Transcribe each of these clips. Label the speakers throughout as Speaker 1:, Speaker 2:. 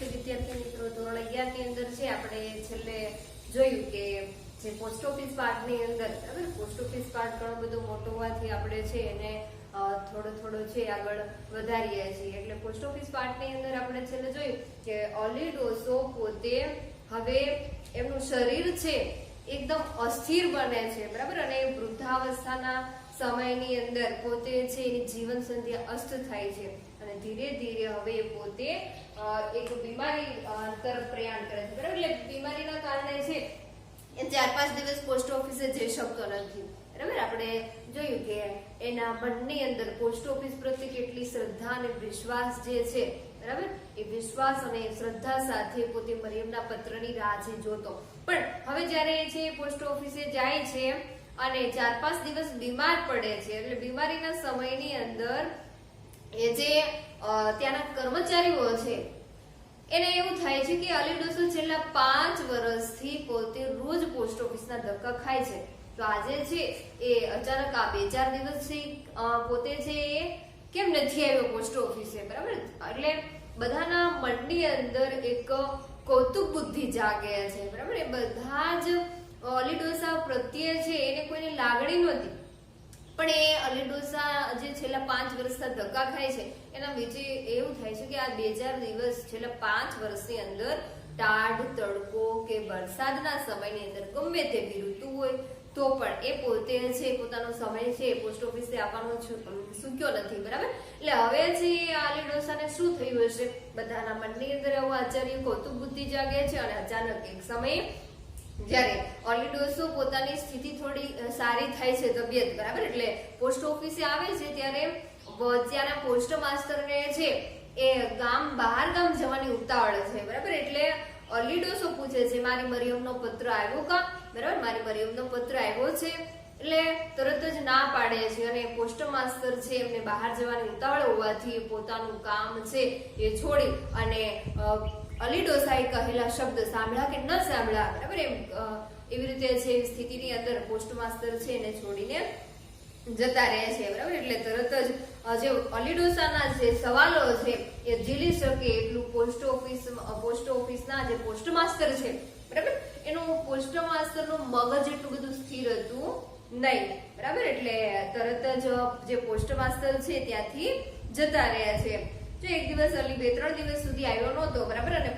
Speaker 1: વિદ્યાર્થી મિત્રો ધોરણ 11 ની અંદર છે આપણે છેલ્લે જોયું કે જે પોસ્ટ ઓફિસ પાર્ટ ની અંદર બરાબર પોસ્ટ ઓફિસ પાર્ટ ઘણો બધો મોટો હોવાથી આપણે છે એને થોડો છે આગળ વધારીએ છીએ એટલે પોસ્ટ ઓફિસ પાર્ટ ની અંદર આપણે છેલ્લે જોયું કે ઓલી ડોસો પોતે હવે એમનું શરીર છે એકદમ અસ્થિર બને છે બરાબર અને વૃદ્ધાવસ્થાના સમયની અંદર પોતે છે એની જીવન સંધ્યા અસ્ત થાય છે અને ધીરે ધીરે હવે પોતે એક બીમારી તરફ પ્રયાણ કરે છે બરાબર એટલે બીમારીના કારણે છે એ 4-5 દિવસ પોસ્ટ ઓફિસે જઈ શકતો નથી બરાબર આપણે જોયું કે એના મનની અંદર પોસ્ટ ઓફિસ પ્રત્યે કેટલી શ્રદ્ધા અને વિશ્વાસ જે છે બરાબર એ વિશ્વાસ અને શ્રદ્ધા સાથે પોતે મરિયમના પત્રની રાહ છે જોતો પણ હવે જ્યારે એ છે પોસ્ટ ઓફિસે જાય છે અને 4-5 દિવસ બીમાર પડે છે એટલે બીમારીના સમયની અંદર એ જે ત્યાંના કર્મચારીઓ છે એને એવું થાય છે કે અલી ડોસો છેલ્લા 5 વર્ષથી પોતે રોજ પોસ્ટ ઓફિસના ધક્કા ખાય છે તો આજે છે એ અચાનક આ 2-4 દિવસથી પોતે છે એ કેમ નથી આવ્યો પોસ્ટ ઓફિસે બરાબર એટલે બધાના મનની અંદર એક કૌતુક બુદ્ધિ જાગે છે બરાબર એ બધા જ અલી ડોસા પ્રત્યે છે એને કોઈને લાગણી નહોતી પણ એ અલી ડોસા જે છેલ્લા 5 વર્ષના ધક્કા ખાય છે એના વિશે એવું થાય છે કે આ 2-4 દિવસ છેલ્લા 5 વર્ષની અંદર ટાઢ તડકો કે વરસાદના સમયની અંદર ગમે તેવી ઋતુ હોય તો પણ એ પોતે છે પોતાનો સમય છે પોસ્ટ ઓફિસે આવવાનો ચૂક્યો નથી બરાબર એટલે હવે છે અલી ડોસાને શું થયું હશે બધાના મનની અંદર આવું આચાર્ય કૌતુક બુદ્ધિ જાગે છે અને અચાનક એક સમયે જ્યારે અલી ડોસો પોતાની સ્થિતિ થોડી સારી થાય છે તબિયત બરાબર એટલે પોસ્ટ ઓફિસે આવે છે ત્યારે ત્યાંના પોસ્ટ માસ્ટરને છે એ બહાર ગામ જવાની ઉતાવળ છે બરાબર એટલે અલી ડોસો પૂછે છે મારી મરિયમનો પત્ર આવ્યો કા બરાબર મારી મરિયમનો પત્ર આવ્યો છે એટલે તરત જ ના પાડે છે અને પોસ્ટ માસ્ટર છે એમને બહાર જવાની ઉતાવળ હોવાથી પોતાનું કામ છે એ છોડી અને અલી ડોસાએ કહેલા શબ્દ સાંભળ્યા કે ન સાંભળ્યા બરાબર એવી રીતે છે સ્થિતિની અંદર પોસ્ટ માસ્ટર છે એને છોડીને જતા રહે છે બરાબર એટલે તરત જ જે અલી ડોસાના જે સવાલો છે એ ઝીલી શકે એટલું પોસ્ટ ઓફિસના જે પોસ્ટ માસ્ટર છે બરાબર એનું પોસ્ટ માસ્ટરનું મગજ એટલું બધું સ્થિર હતું નહીં બરાબર એટલે તરત જ જે પોસ્ટ માસ્ટર છે ત્યાંથી જતા રહ્યા છે જો એક દિવસ અલી 2-3 દિવસ સુધી આવ્યો નહોતો બરાબર અને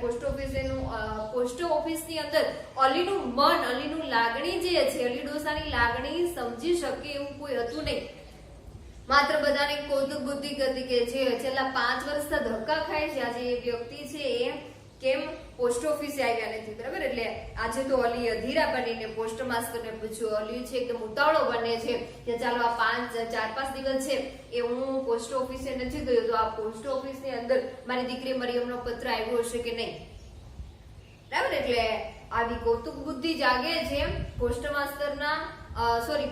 Speaker 1: પોસ્ટ ઓફિસની અંદર અલીનું મન અલીનું લાગણી જે છે અલી ડોસાની લાગણી સમજી શકે એવું કોઈ હતું નહીં માત્ર બધાને કૌતુક બુદ્ધિ હતી કે જે છેલ્લા 5 વર્ષથી ધક્કા ખાય છે આજે એ વ્યક્તિ છે એ કેમ પોસ્ટ ઓફિસે આવ્યા નથી બરાબર એટલે આજે તો અલી અધીરા બનીને પોસ્ટ માસ્ટરને પૂછ્યું અલી છે એકદમ ઉતાવળો બને છે કે ચાલો આ 4-5 દિવસ છે એ હું પોસ્ટ ઓફિસે નથી ગયો તો આ પોસ્ટ ઓફિસની અંદર મારી દીકરી મરિયમનો પત્ર આવ્યો હશે કે નહીં બરાબર એટલે આવી કૌતુક બુદ્ધિ જાગે છે પોસ્ટ માસ્ટરના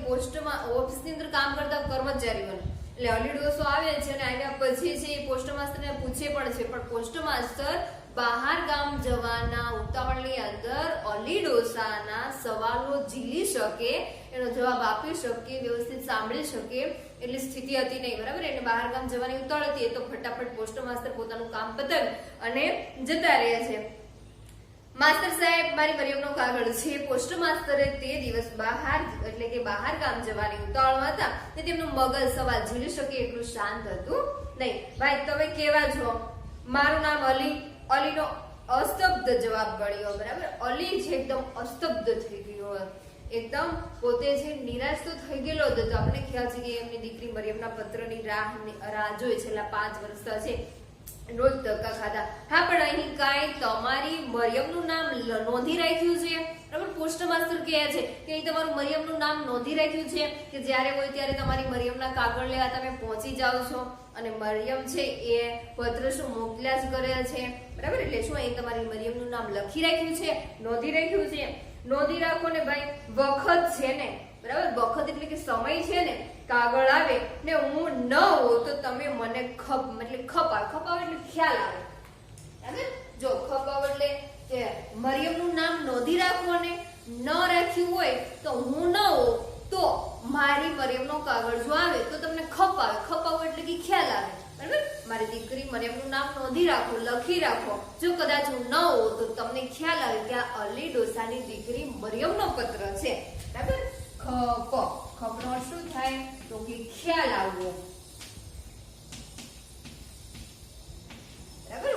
Speaker 1: પોસ્ટમાં ઓફિસની અંદર કામ કરતા કર્મચારીઓને એટલે અલી ડોસો આવે છે અને આવ્યા પછી છે પોસ્ટ માસ્ટરને પૂછે પણ છે પણ પોસ્ટ માસ્ટર બહાર ગામ જવાના ઉતાવળની અંદર અલી ડોસાના સવાલો ઝીલી શકે એનો જવાબ આપી શકે વ્યવસ્થિત સાંભળી શકે એટલી સ્થિતિ હતી નહીં બરાબર એને બહાર ગામ જવાની ઉતાવળ હતી એ તો ફટાફટ પોસ્ટ માસ્ટર પોતાનું કામ પતાવી અને જતા રહે છે માસ્ટર સાહેબ મારી મરિયમનો કાગળ છે પોસ્ટ માસ્ટરે તે દિવસ બહાર ગામ જવાની ઉતાવળમાં હતા ને તેમનું મગજ સવાલ ઝીલી શકે એટલું શાંત હતું નહીં ભાઈ તમે કેવા છો મારું નામ અલીનો અસ્તબ્ધ જવાબ મળ્યો બરાબર અલી છે એકદમ અસ્તબ્ધ થઈ ગયો એકદમ પોતે છે નિરાશ તો થઈ ગયેલો હતો તો આપણે ખ્યાલ છે કે એમની દીકરી મરિયમના પત્રની રાહ જોઈ છેલ્લા 5 વર્ષ છે રોજ ધક્કા ખાધા હા પણ અહીં કાંઈ તમારી મરિયમનું નામ નોંધી રાખ્યું છે બરાબર પોસ્ટ માસ્ટર કહે છે કે અહીં તમારું મરિયમનું નામ નોંધી રાખ્યું છે કે જ્યારે હોય ત્યારે તમારી મરિયમના કાગળ લેવા તમે પહોંચી જાઓ છો અને મરિયમ છે એ પત્ર શું મોકલ્યા જ કરે છે બરાબર એટલે શું અહીં તમારી મરિયમનું નામ લખી રાખ્યું છે નોંધી રાખ્યું છે નોંધી રાખો ને ભાઈ વખત છે ને બરાબર વખત એટલે કે સમય છે ને કાગળ આવે ને હું ન હોઉં તો તમે મને ખપાવે એટલે ખ્યાલ આવે બરાબર જો ખપાવ એટલે કે મરિયમનું નામ નોંધી રાખો ને ન રાખ્યું હોય તો હું ન હોઉં તો મારી મરિયમનો કાગળ જો આવે તો તમને ખપાવે એટલે કે ખ્યાલ આવે બરાબર, મારી દીકરી મરિયમનું નામ નોંધી રાખો, લખી રાખો. જો કદાચ હું ન હોઉં તો તમને ખ્યાલ આવે કે આ અલી ડોસાની દીકરી મરિયમનો પત્ર છે. બરાબર, ખપનો શું થાય તો કે ખ્યાલ આવવો. બરાબર,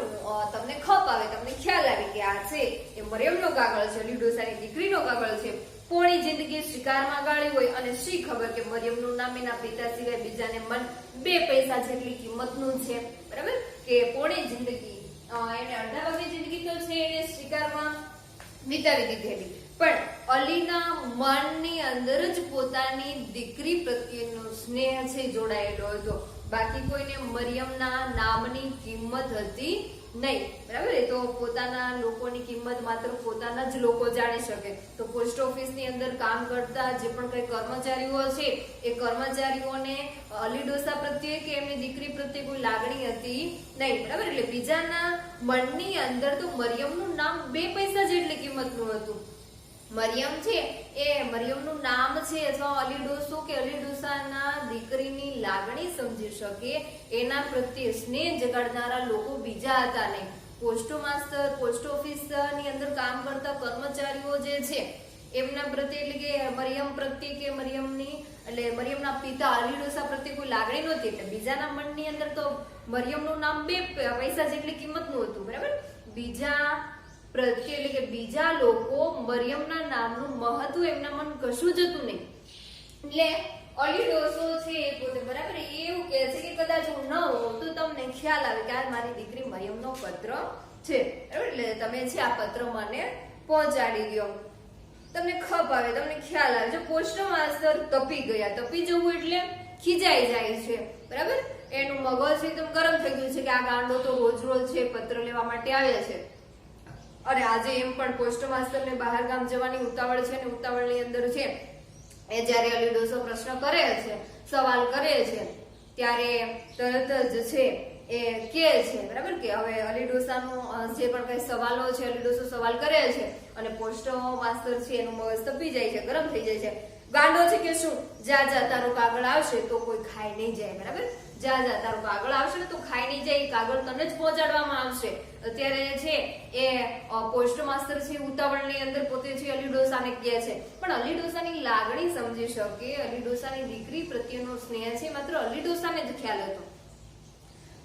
Speaker 1: તમને ખપ આવે, તમને ખ્યાલ આવે કે આ છે એ મરિયમનો કાગળ છે, અલી ડોસાની દીકરીનો કાગળ છે. પોણી જિંદગી શિકારમાં ગાળી હોય અને શી ખબર કે મરિયમનું નામ એના પિતા સિવાય બીજાને મન 2 પૈસા જેટલી કિંમતનું છે. બરાબર, કે પોણી જિંદગી એને અડધા ભાગની જિંદગી તો છે એને શિકારમાં વિતાવી દીધેલી, પણ અલીના મનની અંદર જ પોતાની દીકરી પ્રત્યેનો સ્નેહ છે જોડાયેલો હતો. બાકી કોઈને મરિયમના નામની કિંમત હતી નહીં. બરાબર, એ તો પોતાના લોકોની કિંમત માત્ર પોતાના જ લોકો જાણી શકે. તો પોસ્ટ ઓફિસની અંદર કામ કરતા જે પણ કઈ કર્મચારીઓ છે એ કર્મચારીઓને અલી ડોસા પ્રત્યે કે એમની દીકરી પ્રત્યે કોઈ લાગણી હતી નહીં. બરાબર, એટલે બીજાના મનની અંદર તો મરિયમનું નામ 2 પૈસા જેટલી કિંમતનું હતું. મરિયમ છે એ મરિયમનું નામ છે અથવા અલી ડોસો કે અલી ડોસાના દીકરીની લાગણી સમજી શકે એના પ્રત્યે સ્નેહ જગાડનારા લોકો બીજા હતા નહીં. પોસ્ટ માસ્ટર, પોસ્ટ ઓફિસની અંદર કામ કરતા કર્મચારીઓ જે છે એમના પ્રત્યે, એટલે કે મરિયમ પ્રત્યે કે મરિયમના પિતા અલી ડોસા પ્રત્યે કોઈ લાગણી નહોતી. એટલે બીજાના મનની અંદર તો મરિયમનું નામ 2 પૈસા જેટલી કિંમતનું હતું. બરાબર, બીજા પ્રત્યે એટલે કે બીજા લોકો મરિયમના નામનું મહત્વ એમના મન કશું જ હતું નહીં. એટલે અલી ડોસો છે એ પોતે બરાબર એવું કહે છે કે કદાચ હું ન હોઉં તો તમને ખ્યાલ આવે કે આ મારી દીકરી મરિયમનો પત્ર છે. એટલે તમે છે આ પત્ર મને પહોંચાડી દો. તમને ખપ આવે, તમને ખ્યાલ આવે. જો પોસ્ટ માસ્ટર તપી ગયા, તપી જવું એટલે ખીજાઈ જાય છે. બરાબર, એનું મગજ એકદમ ગરમ થઈ ગયું છે કે આ ગાંડો તો રોજ રોજ છે પત્ર લેવા માટે આવે છે. અને આજે એમ પણ પોસ્ટ માસ્ટરને બહાર ગામ જવાની ઉતાવળ છે ને ઉતાવળની અંદર છે એ જ્યારે અલી ડોસો પ્રશ્ન કરે છે, સવાલ કરે છે, ત્યારે તરત જ છે એ કહે છે. બરાબર, કે હવે અલી ડોસાનું જે પણ કઈ સવાલો છે, અલી ડોસો સવાલ કરે છે અને પોસ્ટ માસ્ટર છે એનું મગજ તપી જાય છે, ગરમ થઈ જાય છે. ગાંડો છે કે શું, જા તારું કાગળ આવશે તો કોઈ ખાઈ નહીં જાય. બરાબર, જા તારું કાગળ આવશે તો ખાઈ નહીં જાય, કાગળ તને જ પહોંચાડવામાં આવશે. અત્યારે છે એ પોસ્ટ માસ્ટર છે ઉતાવળની અંદર પોતે છે અલી ડોસાને કહે છે, પણ અલી ડોસાની લાગણી સમજી શકે, અલી ડોસાની દીકરી પ્રત્યેનો સ્નેહ છે માત્ર અલી ડોસાને જ ખ્યાલ હતો.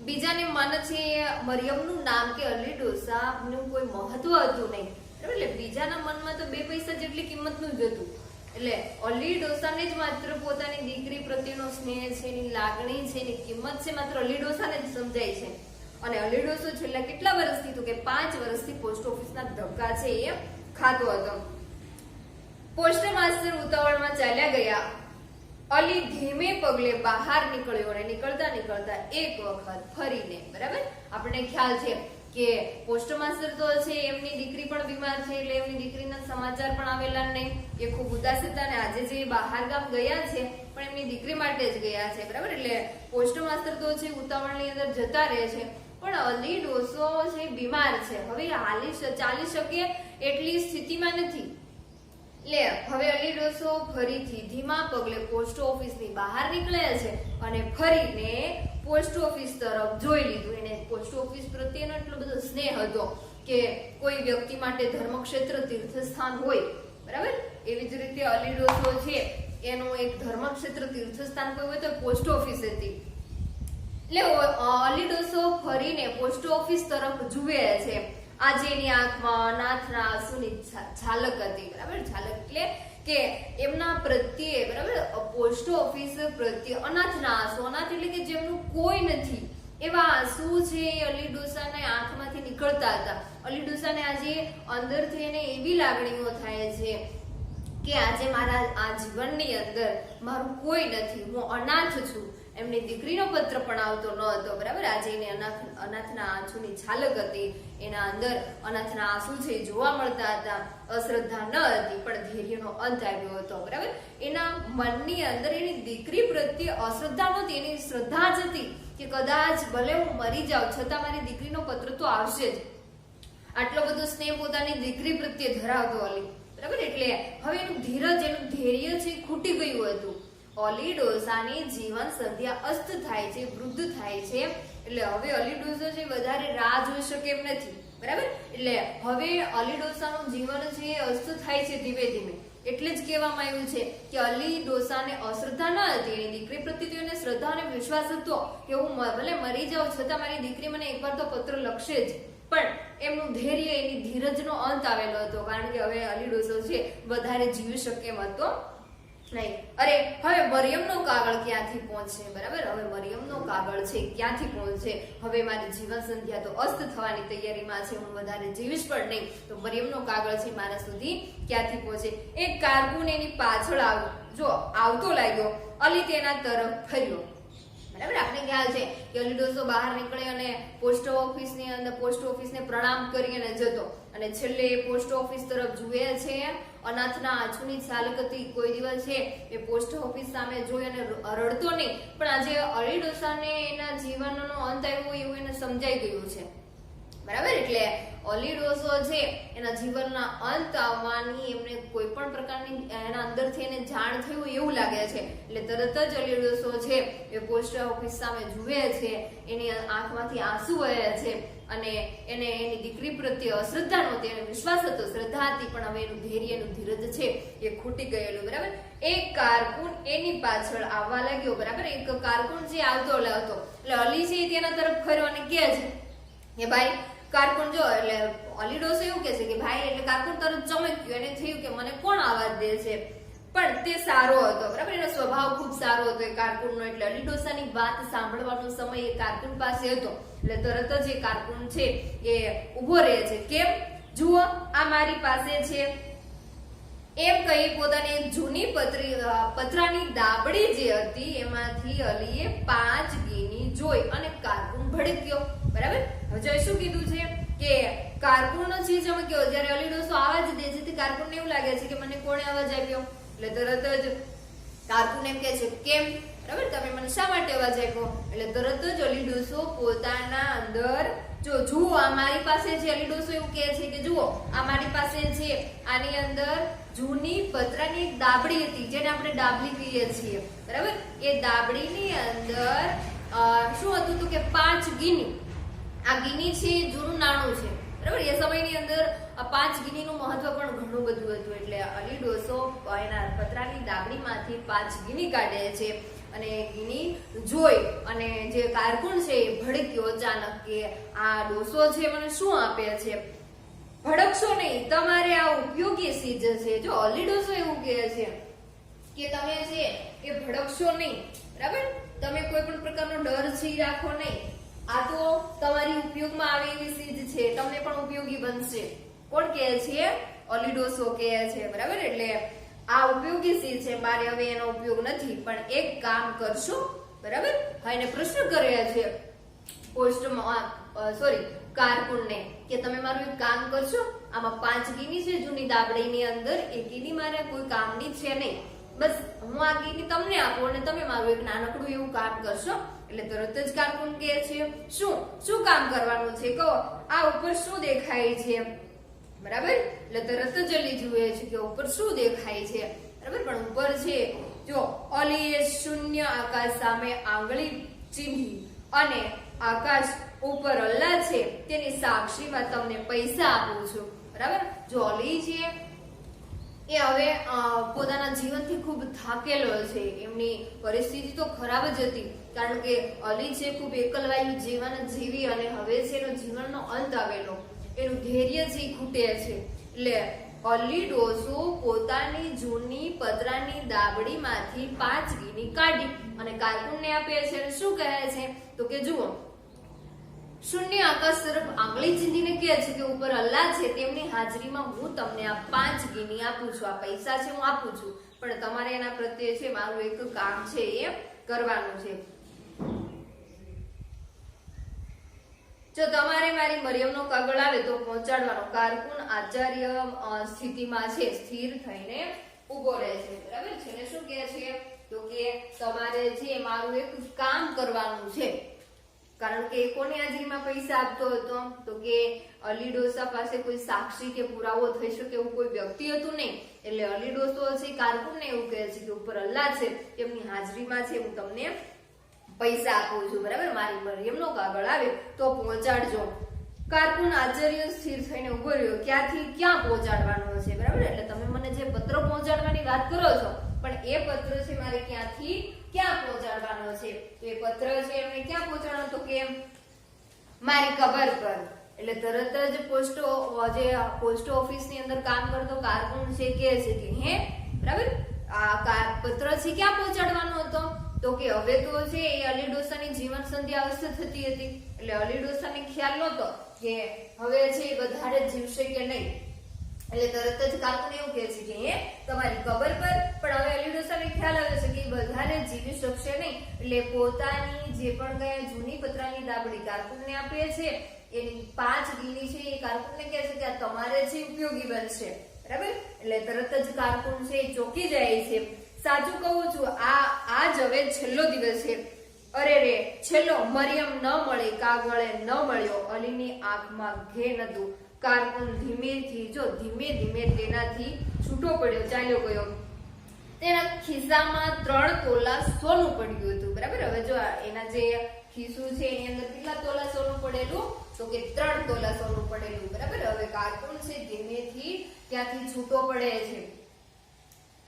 Speaker 1: બીજાને મન છે મરિયમનું નામ કે અલી ડોસાનું કોઈ મહત્વ હતું નહીં. બરાબર, એટલે બીજાના મનમાં તો 2 પૈસા જેટલી કિંમતનું જ હતું. એટલે અલી ડોસાને જ માત્ર પોતાની દીકરી પ્રત્યેનો સ્નેહ છે, એની લાગણી છે, એની કિંમત છે માત્ર અલી ડોસાને જ સમજાય છે. અને અલી ડોસો છેલ્લા કેટલા વર્ષથી તો કે 5 વર્ષથી પોસ્ટ ઓફિસના ધક્કા છે એ ખાતો હતો. પોસ્ટ માસ્ટર ઉતાવળમાં ચાલ્યા ગયા. અલી ધીમે પગલે બહાર નીકળ્યો અને નીકળતા નીકળતા એક વખત ફરીને, બરાબર, આપણે ખ્યાલ છે કે પોસ્ટ માસ્ટર તો છે એમની દીકરી પણ બીમાર છે એટલે એમની દીકરીના સમાચાર પણ આવેલા નહીં. એ ખૂબ ઉદાસ હતા અને આજે જે બહાર ગામ ગયા છે પણ એમની દીકરી માટે જ ગયા છે. બરાબર, એટલે પોસ્ટ માસ્ટર તો છે ઉતાવળની અંદર જતા રહે છે, પણ અલી ડોસો છે બીમાર છે, હવે ચાલી શકે એટલી સ્થિતિમાં નથી. એટલે હવે અલી ડોસો ફરીથી ધીમા પગલે પોસ્ટ ઓફિસની બહાર નીકળ્યા છે અને ફરીને પોસ્ટ ઓફિસ તરફ જોઈ લીધું. એને પોસ્ટ ઓફિસ પ્રત્યેનો એટલો બધો સ્નેહ હતો કે કોઈ વ્યક્તિ માટે ધર્મક્ષેત્ર તીર્થસ્થાન હોય. બરાબર, એવી જ રીતે અલી ડોસો છે એનું એક ધર્મક્ષેત્ર તીર્થસ્થાન કોઈ હોય તો પોસ્ટ ઓફિસ હતી. એટલે અલી ડોસો ફરીને પોસ્ટ ઓફિસ તરફ જુએ છે. આજે એની આંખમાં અનાથના આંસુની ઝાલક હતી. બરાબર, ઝાલક એટલે કે એમના પ્રત્યે, બરાબર, પોસ્ટ ઓફિસ પ્રત્યે અનાથના આંસુ, અનાથ એટલે કે જેમનું કોઈ નથી એવા આંસુ છે અલી ડોસાને આંખમાંથી નીકળતા હતા. અલી ડોસાને આજે અંદરથી એને એવી લાગણીઓ થાય છે કે આજે મારા આ જીવનની અંદર મારું કોઈ નથી, હું અનાથ છું. એમની દીકરીનો પત્ર પણ આવતો ન હતો. બરાબર, આજે એને અનાથના આંસુની ઝાલક હતી, એના અંદર અનાથના આંસુ છે જોવા મળતા હતા. અશ્રદ્ધા ન હતી પણ ધૈર્યનો અંત આવ્યો હતો. બરાબર, એના મનની અંદર એની દીકરી પ્રત્યે અશ્રદ્ધા નહોતી, એની શ્રદ્ધા જ હતી કે કદાચ ભલે હું મરી જાઉં છતાં મારી દીકરીનો પત્ર તો આવશે જ. આટલો બધો સ્નેહ પોતાની દીકરી પ્રત્યે ધરાવતો અલી. બરાબર, એટલે હવે એનું ધીરજ, એનું ધૈર્ય છે ખૂટી ગયું હતું. અલી ડોસાની જીવન સંધ્યા અસ્ત થાય છે, વૃદ્ધ થાય છે, એટલે હવે અલી ડોસો છે વધારે રાહ જોઈ શકે એમ નથી, બરાબર. એટલે હવે અલી ડોસાનું જીવન છે એ અસ્ત થાય છે ધીમે ધીમે. એટલે જ કહેવામાં આવ્યું છે કે અલી ડોસાને અશ્રદ્ધા ન હતી, એની દીકરી પ્રત્યે તેને શ્રદ્ધા અને વિશ્વાસ હતો કે હું ભલે મરી જાઉં છતાં મારી દીકરી મને એકવાર તો પત્ર લખશે જ. પણ એમનું ધૈર્ય, એની ધીરજનો અંત આવેલો હતો, કારણ કે હવે અલી ડોસો છે વધારે જીવી શકે એમ હતો નહીં. અરે હવે મરિયમનો કાગળ ક્યાંથી પહોંચે, બરાબર. હવે મરિયમનો કાગળ છે ક્યાંથી પહોંચે, હવે મારી જીવન સંધ્યા તો અસ્ત થવાની તૈયારીમાં છે, હું વધારે જીવીશ પણ નહીં, તો મરિયમનો કાગળ છે મારા સુધી ક્યાંથી પહોંચે. એક કારકુન એની પાછળ આવતો લાગ્યો, અલી તેના તરફ ફર્યો, બરાબર. આપણે ખ્યાલ છે કે અલી ડોસો બહાર નીકળે અને પોસ્ટ ઓફિસને પ્રણામ કરી અને જતો, અને છેલ્લે પોસ્ટ ઓફિસ તરફ જુએ છે. અનાથના આંસુની છાલક હતી. કોઈ દિવસ છે એ પોસ્ટ ઓફિસ સામે જોઈ અને રડતો નહીં, પણ આજે અલી ડોસાને એના જીવનનો અંત આવ્યો એવું એને સમજાઈ ગયું છે, બરાબર. એટલે અલી ડોસો છે એના જીવનના અંત આવવાની એમને કોઈ પણ પ્રકારની એના અંદરથી એને જાણ થયું એવું લાગે છે. એટલે તરત જ અલી ડોસો છે એ પોસ્ટ ઓફિસ સામે જુએ છે, એની આંખમાંથી આંસુ વહે છે, અને એને એની દીકરી પ્રત્યે અશ્રદ્ધા નહોતી, એને વિશ્વાસ હતો, શ્રદ્ધા હતી, પણ હવે એનું ધૈર્ય, એનું ધીરજ છે એ ખૂટી ગયેલું, બરાબર. એક કારકુન એની પાછળ આવવા લાગ્યો, બરાબર. એક કારકુન જે આવતો લાવતો, એટલે અલી છે તેના તરફ ફર્યો અને કહે છે કે ભાઈ કારકુન જો, એટલે અલી ડોસો એવું કહે છે કે ભાઈ, એટલે કારકુન તરત ચમક્યો, એને થયું કે મને કોણ આવાજ દે છે, પણ તે સારો હતો, બરાબર. એનો સ્વભાવ ખૂબ સારો હતો એ કારકુનનો, એટલે અલી ડોસાની વાત સાંભળવાનો સમય એ કારકુન પાસે હતો. એટલે તરત જ એ કારકુન છે એ ઉભો રહે છે. કેમ? જુઓ, આ મારી પાસે છે એમ કહી પોતાની એક જૂની પતરાની દાબડી જે હતી એમાંથી અલીએ 5 ગીની જોઈ અને કારકુન ભડક્યો, બરાબર. હવે શું કીધું છે કે કારકુન છે ચમક્યો. જ્યારે અલી ડોસો આવાજ દે છે તે કારકુનને એવું લાગે છે કે મને કોણે અવાજ આપ્યો, એટલે તરત જ કારકુન એમ કહે છે કેમ, બરાબર, તમે મને શા માટે અવાજ આપ્યો. એટલે તરત જ અલી ડોસો પોતાના અંદર જુઓ આ મારી પાસે છે, અલી ડોસો એવું કહે છે કે જુઓ આ મારી પાસે છે, આની અંદર જૂની પતરાની એક દાબડી હતી, જેને આપણે ડાબલી કહીએ છીએ, બરાબર. એ દાબડીની અંદર શું હતું તો કે 5 ગીની. આ ગીની છે જૂનું નાણું છે, બરાબર. એ સમયની અંદર 5 ગીનીનું મહત્વ પણ ઘણું બધું હતું. એટલે અલી ડોસો એના પતરાની દાબડીમાંથી 5 ગીની કાઢે છે, અને ગીની જોઈ અને જે કારકુન છે એ ભડક્યો અચાનક કે આ ડોસો છે મને શું આપે છે. ભડકશો નહીં, તમારે આ ઉપયોગી ચીજ છે. જો અલી ડોસો એવું કહે છે કે તમે છે એ ભડકશો નહીં, બરાબર. તમે કોઈ પણ પ્રકારનો ડર છે રાખો નહીં, આ તો તમારી ઉપયોગમાં આવે એવી ચીજ છે, તમને પણ ઉપયોગી બનશે. કોણ કહે છે? અલી ડોસો કહે છે, બરાબર. એટલે આ ઉપયોગી ચીજ છે, મારે હવે એનો ઉપયોગ નથી, પણ એક કામ કરશો, બરાબર. હા, એને પ્રશ્ન કરે છે કારકુનને કે તમે મારું એક કામ કરશો, આમાં 5 ગીની છે જૂની દાબડીની અંદર, એ ગીની મારે કોઈ કામની છે નહીં, બસ હું આ ગીની તમને આપું અને તમે મારું એક નાનકડું એવું કામ કરશો. એટલે તરત જ કારકુન કહે છે શું કામ કરવાનું છે કહો, આ ઉપર શું દેખાય છે, બરાબર. એટલે તરત જ અલી જુએ છે કે ઉપર શું દેખાય છે, બરાબર. પણ ઉપર છે જો અલીએ શૂન્ય આકાશ સામે આંગળી ચીંધી અને આકાશ ઉપર અલ્લાહ છે તેની સાક્ષીમાં તમને પૈસા આપું છું, બરાબર. જો અલી છે એ હવે પોતાના જીવનથી ખૂબ થાકેલો છે, એમની પરિસ્થિતિ તો ખરાબ જ હતી, કારણ કે અલી છે ખૂબ એકલવાયું જીવન જીવી અને હવે છે એનો જીવનનો અંત આવેલો, એનું ધૈર્ય છે ખૂટે છે. એટલે અલી ડોસો પોતાની જૂની પતરાની દાબડીમાંથી 5 ગીની કાઢી અને કારકુનને આપે છે. અને શું કહે છે તો કે જુઓ, શૂન્ય આકાશ તરફ આંગળી ચીંધીને કહે છે કે ઉપર અલ્લાહ છે, તેમની હાજરીમાં હું તમને આ 5 ગીની આપું છું, આ પૈસા છે હું આપું છું, પણ તમારે એના પ્રત્યે છે મારું એક કામ છે એ કરવાનું છે. જો તમારે મારી મરિયમનો કાગળ આવે તો પહોંચાડવાનો. કારકુન આચાર્ય સ્થિતિમાં છે, સ્થિર થઈને ઉભો રહે છે, બરાબર છે ને. શું કહે છે તો કે તમારે છે મારું એક કામ કરવાનું છે, કારણ કે કોની હાજરીમાં પૈસા આપતો હતો? તો કે અલી ડોસા પાસે કોઈ સાક્ષી કે પુરાવો થઈ શકે એવું કોઈ વ્યક્તિ હતું નહીં, એટલે અલી ડોસો છે કારકુનને એવું કહે છે કે ઉપર અલ્લાહ છે, એમની હાજરીમાં છે હું તમને પૈસા આપું છું, બરાબર, મારી મરિયમનો કાગળ આવે તો પહોંચાડજો. કારકુન આશ્ચર્ય સ્થિર થઈને ઉભો રહ્યો, ક્યાંથી ક્યાં પહોંચાડવાનો છે, બરાબર, એટલે તમે મને જે પત્ર પહોંચાડવાની વાત કરો છો પણ એ પત્ર છે મારે ક્યાંથી ક્યાં પહોંચાડવાનો છે? તો એ પત્ર છે એમને ક્યાં પહોંચાડવાનો? તો કે મારી કબર પર. એટલે તરત જ પોસ્ટ ઓફિસની અંદર કામ કરતો કારકુન છે કહે છે કે હે, બરાબર, આ પત્ર છે ક્યાં પહોંચાડવાનો હતો? તો કે હવે તો છે એ અલી ડોસાની જીવન સંધ્યા અવસ્થા થતી હતી, એટલે અલી ડોસાને ખ્યાલ નહોતો કે હવે છે એ વધારે જીવશે કે નહીં, એટલે તરત જ કારકુન એવું કહે છે કે હે તમારી કબર પર. પણ હવે અલી ડોસાને ખ્યાલ આવે છે કે વધારે જીવી શકશે નહીં, એટલે પોતાની જે પણ કઈ જૂની પતરાની દાબડી કારકુનને આપે છે, એની 5 દીની છે એ કારકુનને કહે છે કે આ તમારે છે ઉપયોગી બનશે, બરાબર. એટલે તરત જ કારકુન છે ચોકી જાય છે. સાચું કહું છું, આજ હવે છેલ્લો દિવસ છે. અરે રે, છેલ્લો. મરિયમ ન મળી, કાગળે ન મળ્યો. અલીની આંખમાં ઘેન હતું. કારકુન ધીમે ધીમે તેનાથી છૂટો પડ્યો, ચાલ્યો ગયો. તેના ખિસ્સામાં 3 તોલા સોનું પડ્યું હતું, બરાબર. હવે જો એના જે ખિસ્સું છે એની અંદર કેટલા તોલા સોનું પડેલું? તો કે 3 તોલા સોનું પડેલું, બરાબર. હવે કારકુન છે ધીમેથી ત્યાંથી છૂટો પડે છે.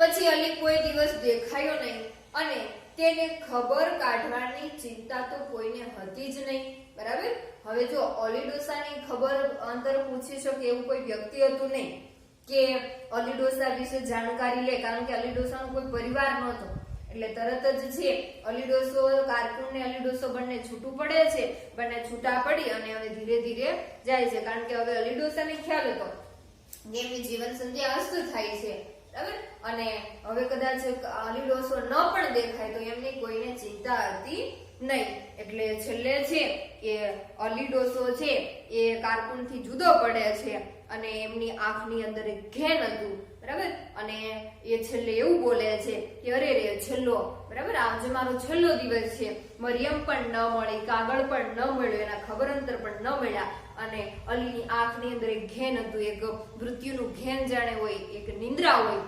Speaker 1: પછી અલી કોઈ દિવસ દેખાયો નહીં અને તેને ખબર કાઢવાની ચિંતા તો કોઈને હતી જ નહીં, બરાબર. હવે જો અલી ડોસાની ખબર અંતર પૂછી શકે એવું કોઈ વ્યક્તિ હતું નહીં કે અલી ડોસા વિશે જાણકારી લે, કારણ કે અલી ડોસાનો કોઈ પરિવાર નહોતો. એટલે તરત જ છે અલી ડોસો, કારકુન ને અલી ડોસો બંને છૂટું પડે છે. બંને છૂટા પડી અને હવે ધીરે ધીરે જાય છે, કારણ કે હવે અલી ડોસાને ખ્યાલ હતો કે એમની જીવન સંધ્યા અસ્ત થાય છે, બરાબર. અને હવે કદાચ અલી ડોસો ન પણ દેખાય તો એમની કોઈને ચિંતા હતી નહીં. એટલે છેલ્લે છે એ અલી ડોસો છે એ કારકુનથી જુદો પડે છે અને એમની આંખની અંદર એક ઘેન હતું, બરાબર. અને એ છેલ્લે એવું બોલે છે કે અરે રે, છેલ્લો, બરાબર, આજે મારો છેલ્લો દિવસ છે. મરિયમ પણ ન મળી, કાગળ પણ ન મળ્યો, એના ખબર અંતર પણ ન મળ્યા. અને અલીની આંખની અંદર એક ઘેન હતું, એક મૃત્યુનું ઘેન જાણે હોય, એક નિંદ્રા હોય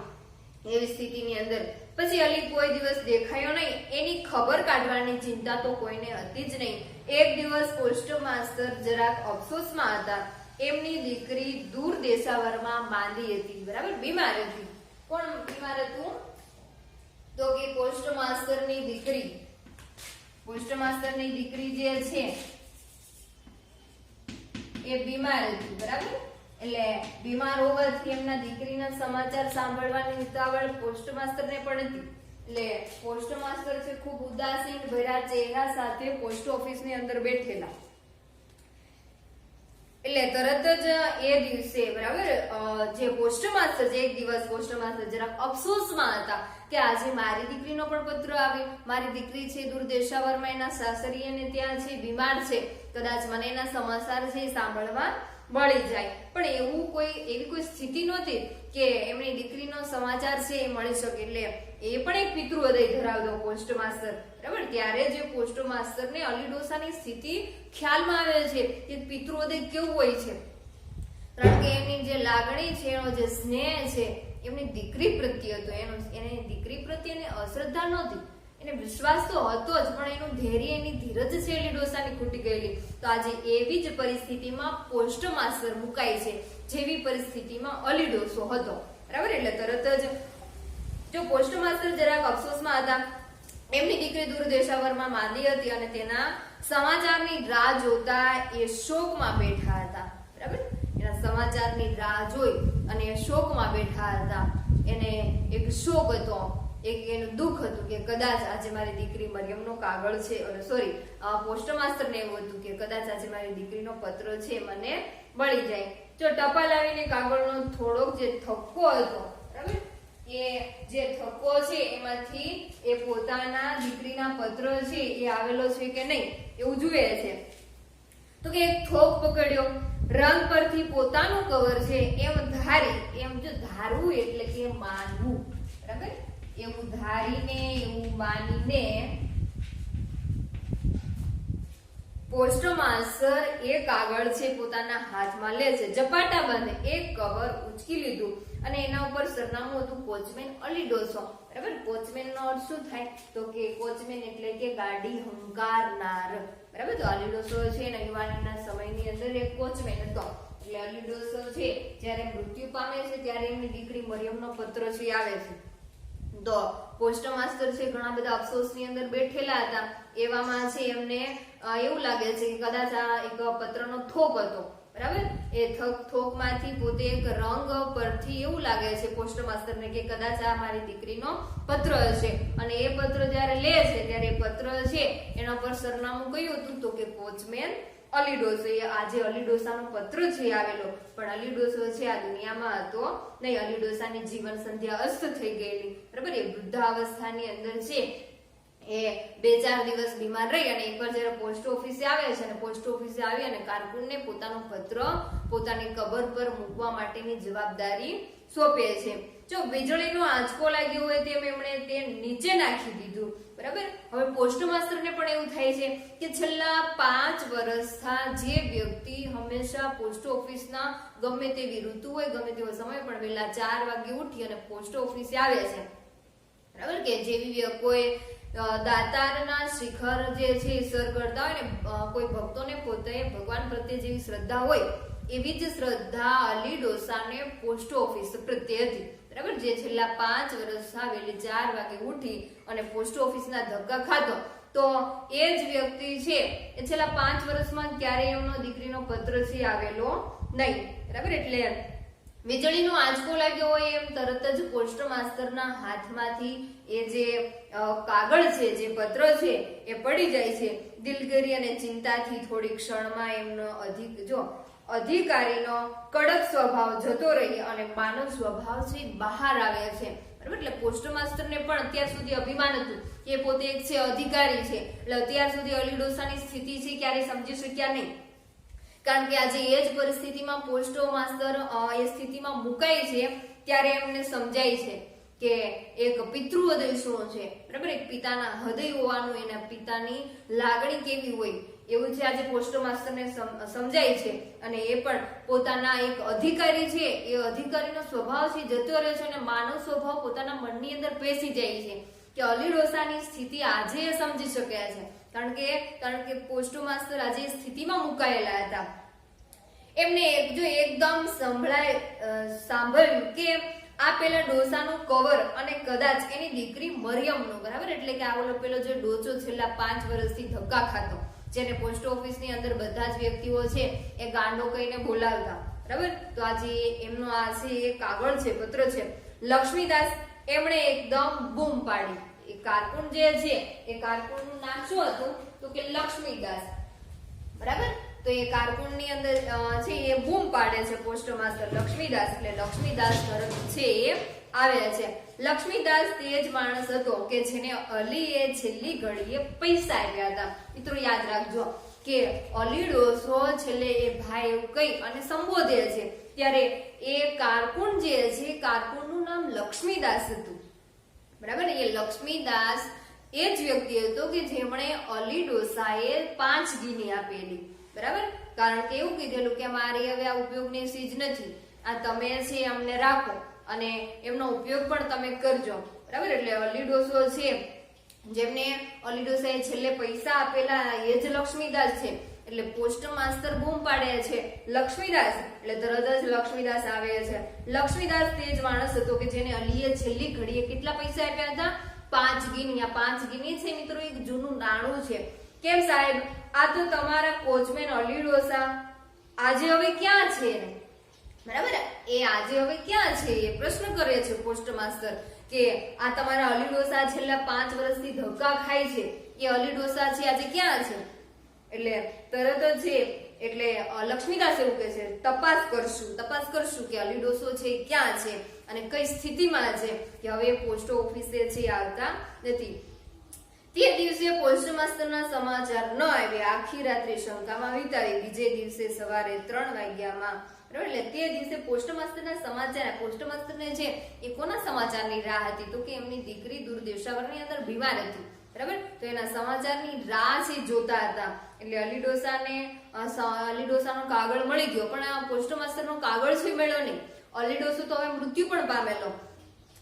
Speaker 1: એવી સ્થિતિની અંદર. પછી અલી કોઈ દિવસ દેખાયો નહીં, એની ખબર કાઢવાની ચિંતા તો કોઈને હતી જ નહીં. એક દિવસ પોસ્ટ માસ્ટર જરાક અફસોસમાં હતા. એમની દીકરી દૂર દેશાવરમાં માંદી હતી, બરાબર, બીમાર હતી. કોણ બીમાર હતું? તો કે પોસ્ટ માસ્ટરની દીકરી જે છે એ બીમાર હતી, બરાબર. એટલે બીમાર હોવાથી એમના દીકરીના સમાચાર સાંભળવાની ઉતાવળ પોસ્ટ માસ્ટરને પણ હતી. એટલે પોસ્ટ માસ્ટર છે ખૂબ ઉદાસીન ભર્યા ચહેરા સાથે પોસ્ટ ઓફિસની અંદર બેઠેલા. એટલે તરત જ એ દિવસે, બરાબર, જે પોસ્ટ માસ્ટર છે, એક દિવસ પોસ્ટ માસ્ટર જરાક અફસોસમાં હતા કે આજે મારી દીકરીનો પણ પત્ર આવે. મારી દીકરી છે દૂર દેશાવરમાં એના સાસરી અને ત્યાં છે, બીમાર છે, કદાચ મને એના સમાચાર છે સાંભળવા મળી જાય. પણ એવી કોઈ સ્થિતિ નહોતી કે એમની દીકરીનો સમાચાર છે એ મળી શકે. એટલે એ પણ એક પિતૃહૃદય ધરાવતો પોસ્ટ માસ્ટર, બરાબર. ત્યારે જે પોસ્ટ માસ્ટરને અલી ડોસાની સ્થિતિ ખ્યાલમાં આવે છે કે પિતૃહૃદય કેવું હોય છે, કારણ કે એની જે લાગણી છે, એનો જે સ્નેહ છે એમની દીકરી પ્રત્યે હતો. એની દીકરી પ્રત્યે એને અશ્રદ્ધા નહોતી, એને વિશ્વાસ તો હતો જ, પણ એનું ધૈર્ય, એની ધીરજ છે અલી ડોસાની ખૂટી ગયેલી. તો આજે એવી જ પરિસ્થિતિમાં પોસ્ટ માસ્ટર મુકાય છે જેવી પરિસ્થિતિમાં અલી ડોસો હતો, બરાબર. એટલે તરત જ જો પોસ્ટ માસ્ટર જરાક અફસોસમાં હતા. એમની દીકરી દૂર દેશાવરમાં માંદી હતી અને તેના સમાચારની રાહ જોતા એ શોકમાં બેઠા હતા, બરાબર. એના સમાચારની રાહ જોઈ અને એ શોકમાં બેઠા હતા. એને એક શોક હતો, એક એનું દુઃખ હતું કે કદાચ આજે મારી દીકરી મરિયમનો કાગળ છે, સોરી, પોસ્ટ માસ્ટરને એવું હતું કે કદાચ આજે મારી દીકરીનો પત્ર છે મને મળી જાય. જો ટપાલ આવીને કાગળનો થોડોક જે થક્કો હતો, બરાબર, એ જે થક્કો છે એમાંથી એ પોતાના દીકરીના પત્ર છે એ આવેલો છે કે નહીં એવું જુએ છે. તો કે એક થોક પકડ્યો, રંગ પરથી પોતાનું કવર છે એમ ધારી, એમ જો ધારવું એટલે કે માનવું, બરાબર, એવું ધારીને, એવું માનીને પોસ્ટ માસ્ટર એ કાગળ છે પોતાના હાથમાં લે છે, ઝપાટા બંધ એક કવર ઉચકી લીધું અને એના ઉપર સરનામું હતું કોચમેન અલી ડોસો. બરાબર, કોચમેન નો અર્થ શું થાય તો કે કોચમેન એટલે કે ગાડી હંકારનાર. બરાબર, તો અલી ડોસો છે એના યુવાનીના સમયની અંદર એક કોચમેન હતો. એટલે અલી ડોસો છે જ્યારે મૃત્યુ પામે છે ત્યારે એમની દીકરી મરિયમનો પત્ર છે આવે છે. તો પોસ્ટ માસ્ટર છે ઘણા બધા અફસોસની અંદર બેઠેલા હતા. એવામાં છે એમને એવું લાગે છે કે કદાચ આ એક પત્રનો થોક હતો. બરાબર, એ થોકમાંથી પોતે એક રંગ પરથી એવું લાગે છે પોસ્ટ માસ્ટરને કે કદાચ આ મારી દીકરીનો પત્ર હશે. અને એ પત્ર જ્યારે લે છે ત્યારે એ પત્ર છે એના પર સરનામું કયું હતું તો કે કોચમેન અલી ડોસો. આજે અલી ડોસાનો પત્ર છે આવેલો, પણ અલી ડોસો છે આ દુનિયામાં હતો નહીં. અલી ડોસાની જીવન સંધ્યા અસ્ત થઈ ગયેલી. બરાબર, એ વૃદ્ધાવસ્થાની અંદર છે એ 2-4 દિવસ બીમાર રહી અને એકવાર જયારે પોસ્ટ ઓફિસે આવે છે અને પોસ્ટ ઓફિસે આવી અને કારકુનને પોતાનો પત્ર પોતાની કબર પર મૂકવા માટેની જવાબદારી સોંપે છે. જો વીજળીનો આંચકો લાગ્યો હોય તેમ એમણે તે નીચે નાખી દીધું. બરાબર, હવે પોસ્ટ માસ્ટરને પણ એવું થાય છે કે છેલ્લા 5 વર્ષથી જે વ્યક્તિ હંમેશા પોસ્ટ ઓફિસના ગમે તેવી ઋતુ હોય ગમે તેવો સમય પણ વહેલા 4 વાગે ઉઠી અને પોસ્ટ ઓફિસે આવે છે. બરાબર, કે જેવી કોઈ દાતારના શિખર જે છે સર કરતા હોય ને કોઈ ભક્તોને પોતે ભગવાન પ્રત્યે જેવી શ્રદ્ધા હોય એવી જ શ્રદ્ધા અલી ડોસાને પોસ્ટ ઓફિસ પ્રત્યે હતી. બરાબર, જે છેલ્લા 5 વર્ષથી વહેલી 4 વાગે ઉઠી અને પોસ્ટ ઓફિસના ધક્કા ખાતો. તો એ જ વ્યક્તિ છે એ છેલ્લા 5 વર્ષમાં ક્યારેય એમનો દીકરીનો પત્ર છે આવેલો નહીં. બરાબર, એટલે વીજળીનો આંચકો લાગ્યો હોય એમ તરત જ પોસ્ટ માસ્ટરના હાથમાંથી એ જે કાગળ છે જે પત્ર છે એ પડી જાય છે. દિલગીરી અને ચિંતાથી થોડી ક્ષણમાં એમનો અધિકારીનો કડક સ્વભાવ જતો રહી અને માનવ સ્વભાવ છે બહાર આવે છે. બરાબર, એટલે પોસ્ટ માસ્ટરને પણ અત્યાર સુધી અભિમાન હતું કે પોતે એક છે અધિકારી છે. એટલે અત્યાર સુધી અલી ડોસાની સ્થિતિ છે ક્યારે સમજી શક્યા નહીં, કારણ કે આજે એ જ પરિસ્થિતિમાં પોસ્ટ માસ્ટર એ સ્થિતિમાં મુકાય છે ત્યારે એમને સમજાય છે કે એક પિતૃહૃદય શું છે. બરાબર, એક પિતાના હૃદય હોવાનું, એના પિતાની લાગણી કેવી હોય એવું છે આજે પોસ્ટ માસ્ટરને સમજાય છે. અને એ પણ પોતાના એક અધિકારી છે એ અધિકારીનો સ્વભાવ છે જતો રહે છે અને માનવ સ્વભાવ પોતાના મનની અંદર બેસી જાય છે કે અલી ડોસાની સ્થિતિ આજે એ સમજી શક્યા છે. કારણ કે પોસ્ટ માસ્ટર આજે સ્થિતિમાં મુકાયેલા હતા. એમને એકદમ સાંભળ્યું કે આ પેલા ડોસાનું કવર અને કદાચ એની દીકરી મરિયમનું. બરાબર, એટલે કે આ પેલો જે ડોસો છેલ્લા 5 વર્ષથી ધક્કા ખાતો, જેને પોસ્ટ ઓફિસની અંદર બધા જ વ્યક્તિઓ છે એ ગાંડો કહીને બોલાવતા. બરાબર, તો આજે એમનો આ છે એ કાગળ છે, પત્ર છે. લક્ષ્મીદાસ એમણે એકદમ બૂમ પાડી. એ કારકુન જે છે એ કારકુનનું નામ શું હતું તો કે લક્ષ્મીદાસ. બરાબર, તો એ કારકુનની અંદર છે એ બૂમ પાડે છે પોસ્ટ માસ્ટર લક્ષ્મીદાસ. એટલે લક્ષ્મીદાસ તરત છે એ આવે છે. લક્ષ્મીદાસ તે જ માણસ હતો કે જેને અલીએ છેલ્લી ઘડીએ પૈસા આપ્યા હતા. મિત્રો યાદ રાખજો કે અલી ડોસો છેલ્લે એ ભાઈ એવું કહી અને સંબોધે છે ત્યારે એ કારકુન જે છે કારકુનનું નામ લક્ષ્મીદાસ હતું. બરાબર, એ લક્ષ્મીદાસ એ જ વ્યક્તિ હતો કે જેમણે અલી ડોસાએ 5 ગીની આપેલી. બરાબર, કારણ કે એવું કીધેલું કે મારી હવે આ ઉપયોગની ચીજ નથી, આ તમે છે અમને રાખો અને એમનો ઉપયોગ પણ તમે કરજો. બરાબર, એટલે અલી ડોસો છે જેમને અલી ડોસાએ છેલ્લે પૈસા આપેલા એ જ લક્ષ્મીદાસ છે. એટલે પોસ્ટ માસ્ટર બૂમ પાડે છે લક્ષ્મીદાસ, એટલે તરત જ લક્ષ્મીદાસ આવે છે. લક્ષ્મીદાસ તે જ માણસ હતો કે જેને અલીએ છેલ્લી ઘડીએ કેટલા પૈસા આપ્યા હતા 5 ગીની. આ 5 ગીની છે મિત્રો એક જૂનું નાણું છે. કેમ સાહેબ, આ તો તમારા કોચમેન અલી ડોસા આજે હવે ક્યાં છે? બરાબર, એ આજે હવે ક્યાં છે એ પ્રશ્ન કરે છે પોસ્ટ માસ્ટર કે આ તમારા અલી ડોસા છેલ્લા 5 વર્ષથી ધક્કા ખાય છે એ અલી ડોસા છે આજે ક્યાં છે? એટલે તરત જ છે એટલે લક્ષ્મીદાસ એવું કહે છે તપાસ કરશું કે અલી ડોસો છે ક્યાં છે અને કઈ સ્થિતિમાં છે કે હવે પોસ્ટ ઓફિસે છે આવતા નથી. તે દિવસે પોસ્ટ માસ્ટરના સમાચાર ન આવ્યા. આખી રાત્રે શંકામાં વિતાવી. બીજે દિવસે સવારે 3 વાગ્યામાં એટલે તે દિવસે પોસ્ટ માસ્ટરના સમાચાર. પોસ્ટ માસ્ટરને છે એ કોના સમાચારની રાહ હતી તો કે એમની દીકરી દૂર દેશાવરની અંદર બીમાર હતી. બરાબર. તો એના સમાચારની રાહ છે જોતા હતા. એટલે અલીડોસાનો કાગળ મળી ગયો, પણ આ પોસ્ટ માસ્ટરનો કાગળ છે મળ્યો નહીં. અલીડોસો તો હવે મૃત્યુ પણ પામેલો.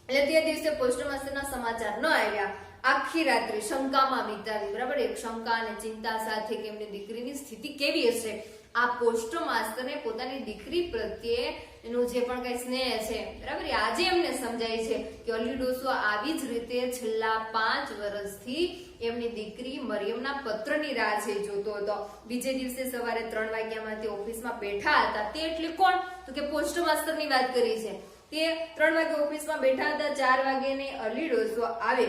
Speaker 1: એટલે તે દિવસે પોસ્ટ માસ્ટરના સમાચાર ન આવ્યા. આખી રાત્રિ શંકામાં વિતાવી. બરાબર. એક શંકા અને ચિંતા સાથે કે એમની દીકરીની સ્થિતિ કેવી હશે. આ પોસ્ટ માસ્ટરને પોતાની દીકરી પ્રત્યે એનું જે પણ કઈ સ્નેહ છે, બરાબર, આજે એમને સમજાય છે કે અલીડોસો આવી જ રીતે છેલ્લા 5 વર્ષથી એમની દીકરી મરિયમના પત્રની રાહ છે જોતો હતો. બીજે દિવસે સવારે 3 વાગ્યામાં તે ઓફિસમાં બેઠા હતા. તે એટલે કોણ? તો કે પોસ્ટ માસ્ટરની વાત કરી છે. તે 3 વાગે ઓફિસમાં બેઠા હતા. 4 વાગે ને અલીડોસો આવે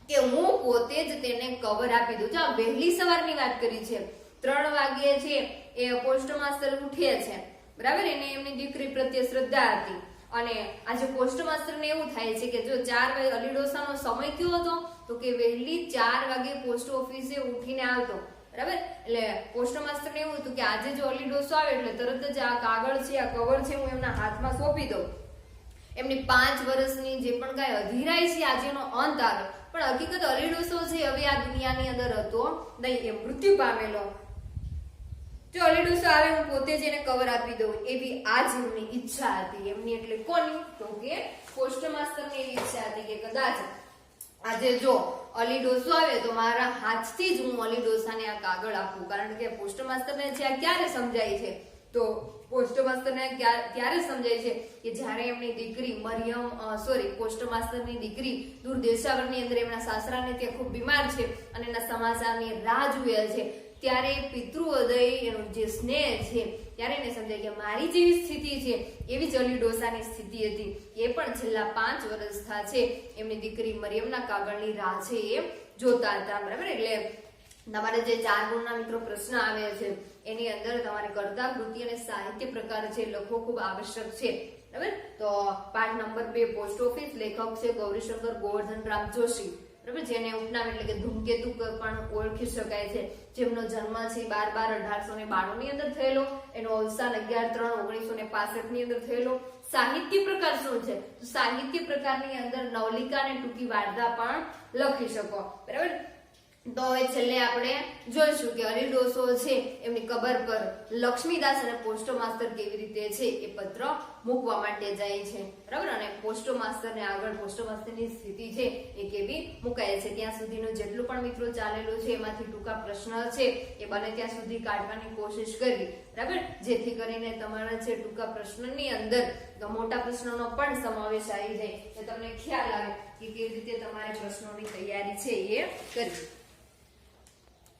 Speaker 1: કે હું પોતે જ તેને કવર આપી દઉં. આ વહેલી સવારની વાત કરી છે. 3 વાગે છે એ પોસ્ટ માસ્ટર ઉઠે છે, બરાબર. એને એમની દીકરી પ્રત્યે શ્રદ્ધા હતી. અને આજે પોસ્ટ માસ્ટરને એવું થાય છે કે જો 4 વાગે અલીડોસાનો સમય કયો હતો તો કે વહેલી 4 વાગે પોસ્ટ ઓફિસે ઉઠીને આવતો, બરાબર. એટલે પોસ્ટ માસ્ટરને એવું હતું કે આજે જો અલીડોસો આવે એટલે તરત જ આ કાગળ છે, આ કવર છે, હું એમના હાથમાં સોંપી દઉં. એમની 5 વર્ષની જે પણ કઈ અધીરાઈ છે આજે એનો અંત આવે. પણ હકીકત અલીડોસો છે હવે આ દુનિયાની અંદર હતો નહીં, એ મૃત્યુ પામેલો. જો અલીડોસો આવે હું પોતે જ એને કવર આપી દઉં એવી આજ એમની ઈચ્છા હતી. એમની એટલે કોની? તો કે પોસ્ટ માસ્ટરની એવી ઈચ્છા હતી કે કદાચ આજે જો અલીડોસો આવે તો મારા હાથથી જ હું અલીડોસાને આ કાગળ આપું. કારણ કે પોસ્ટ માસ્ટરને છે આ ક્યારે સમજાય છે? તો પોસ્ટ માસ્ટરને ત્યારે સમજાય છે કે જ્યારે એમની દીકરી મરિયમ પોસ્ટ માસ્ટરની દીકરી દૂર દેશાવરની અંદર એમના સાસરાને ત્યાં ખૂબ બીમાર છે અને એના સમાચારની રાહ જુએ છે. ત્યારે પિતૃહૃદય એનું જે સ્નેહ છે ત્યારે એને સમજાય કે મારી જેવી સ્થિતિ છે એવી જ અલીડોસાની સ્થિતિ હતી. એ પણ છેલ્લા 5 વર્ષથી છે એમની દીકરી મરિયમના કાગળની રાહ છે એ જોતા હતા, બરાબર. એટલે તમારે જે 4 ગુણના મિત્રો પ્રશ્ન આવે છે એની અંદર તમારે કર્તા, કૃતિ અને સાહિત્ય પ્રકાર છે લખવો ખૂબ આવશ્યક છે, બરાબર. તો પાઠ નંબર 2 પોસ્ટ ઓફિસ. લેખક છે ગૌરીશંકર ગોવર્ધનરામ જોશી, બરાબર. જેને ઉપનામ એટલે કે ધૂમકેતુ પણ ઓળખી શકાય છે. જેમનો જન્મ છે 12/12/1892 ની અંદર થયેલો. એનો અવસાન 11/3/1965 ની અંદર થયેલો. સાહિત્ય પ્રકાર શું છે? તો સાહિત્ય પ્રકારની અંદર નવલિકા અને ટૂંકી વાર્તા પણ લખી શકો, બરાબર. તો હવે છેલ્લે આપણે જોઈશું કે અલીડોસો છે એમની કબર પર લક્ષ્મીદાસ અને પોસ્ટ માસ્ટર કેવી રીતે છે એ પત્ર મૂકવા માટે જાય છે, બરાબર. અને પોસ્ટ માસ્ટરને આગળ પોસ્ટ માસ્ટરની સ્થિતિ છે એ કેવી મુકાય છે. ત્યાં સુધીનું જેટલું પણ મિત્રો ચાલેલું છે એમાંથી ટૂંકા પ્રશ્ન છે એ બને ત્યાં સુધી કાઢવાની કોશિશ કરવી, બરાબર. જેથી કરીને તમારા છે ટૂંકા પ્રશ્નની અંદર મોટા પ્રશ્નોનો પણ સમાવેશ આવી જાય તો તમને ખ્યાલ આવે કે કેવી રીતે તમારે પ્રશ્નોની તૈયારી છે એ કરવી.